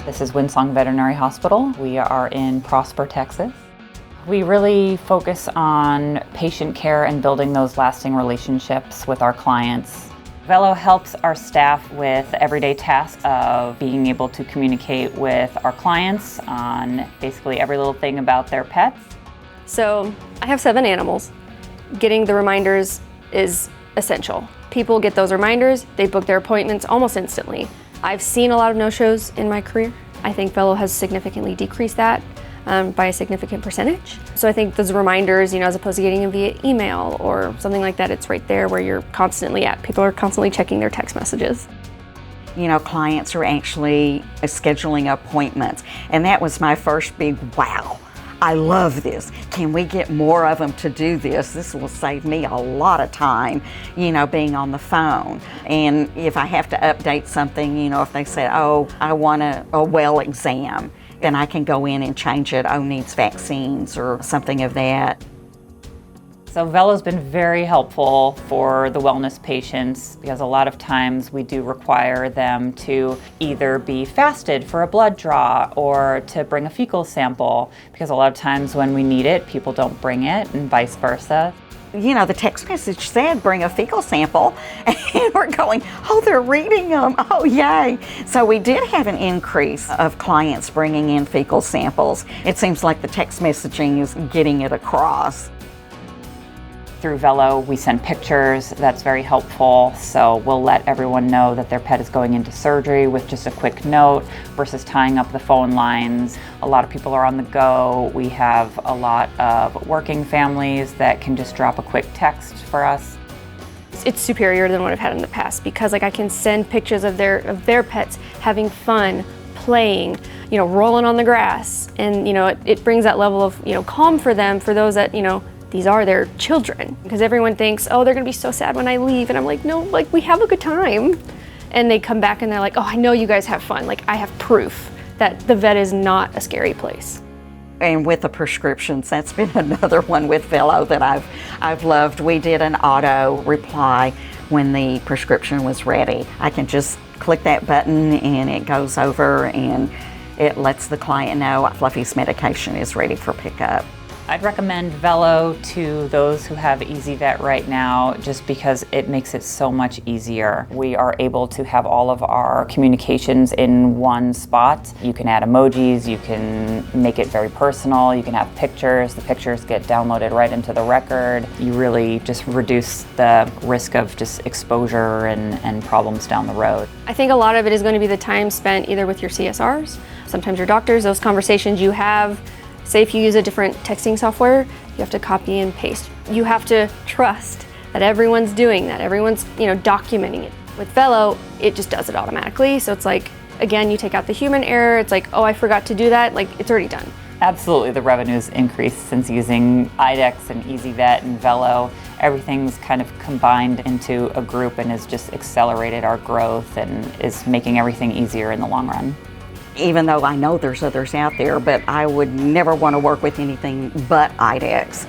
This is Windsong Veterinary Hospital. We are in Prosper, Texas. We really focus on patient care and building those lasting relationships with our clients. Vello helps our staff with the everyday tasks of being able to communicate with our clients on basically every little thing about their pets. So I have 7 animals. Getting the reminders is essential. People get those reminders, they book their appointments almost instantly. I've seen a lot of no-shows in my career. I think Vello has significantly decreased that by a significant percentage. So I think those reminders, as opposed to getting them via email or something like that, it's right there where you're constantly at. People are constantly checking their text messages. Clients are actually scheduling appointments, and that was my first big wow. I love this. Can we get more of them to do this? This will save me a lot of time, being on the phone. And if I have to update something, if they say, oh, I want a well exam, then I can go in and change it, needs vaccines or something of that. So Vello's been very helpful for the wellness patients because a lot of times we do require them to either be fasted for a blood draw or to bring a fecal sample, because a lot of times when we need it, people don't bring it, and vice versa. The text message said bring a fecal sample, and we're going, oh, they're reading them, oh yay. So we did have an increase of clients bringing in fecal samples. It seems like the text messaging is getting it across. Through Vello, we send pictures. That's very helpful. So we'll let everyone know that their pet is going into surgery with just a quick note versus tying up the phone lines. A lot of people are on the go. We have a lot of working families that can just drop a quick text for us. It's superior than what I've had in the past because I can send pictures of their pets having fun, playing, rolling on the grass, and it brings that level of calm for them, for those that these are their children, because everyone thinks, oh, they're gonna be so sad when I leave, and I'm like, no, we have a good time. And they come back and they're like, oh, I know you guys have fun. I have proof that the vet is not a scary place. And with the prescriptions, that's been another one with Vello that I've loved. We did an auto reply when the prescription was ready. I can just click that button and it goes over and it lets the client know Fluffy's medication is ready for pickup. I'd recommend Vello to those who have ezyVet right now just because it makes it so much easier. We are able to have all of our communications in one spot. You can add emojis, you can make it very personal, you can have pictures. The pictures get downloaded right into the record. You really just reduce the risk of just exposure and problems down the road. I think a lot of it is going to be the time spent either with your CSRs, sometimes your doctors, those conversations you have. Say if you use a different texting software, you have to copy and paste. You have to trust that everyone's doing that, everyone's documenting it. With Vello, it just does it automatically. So it's like, again, you take out the human error. It's like, oh, I forgot to do that. It's already done. Absolutely, the revenue's increased since using IDEX and ezyVet and Vello. Everything's kind of combined into a group and has just accelerated our growth and is making everything easier in the long run. Even though I know there's others out there, but I would never want to work with anything but IDEX.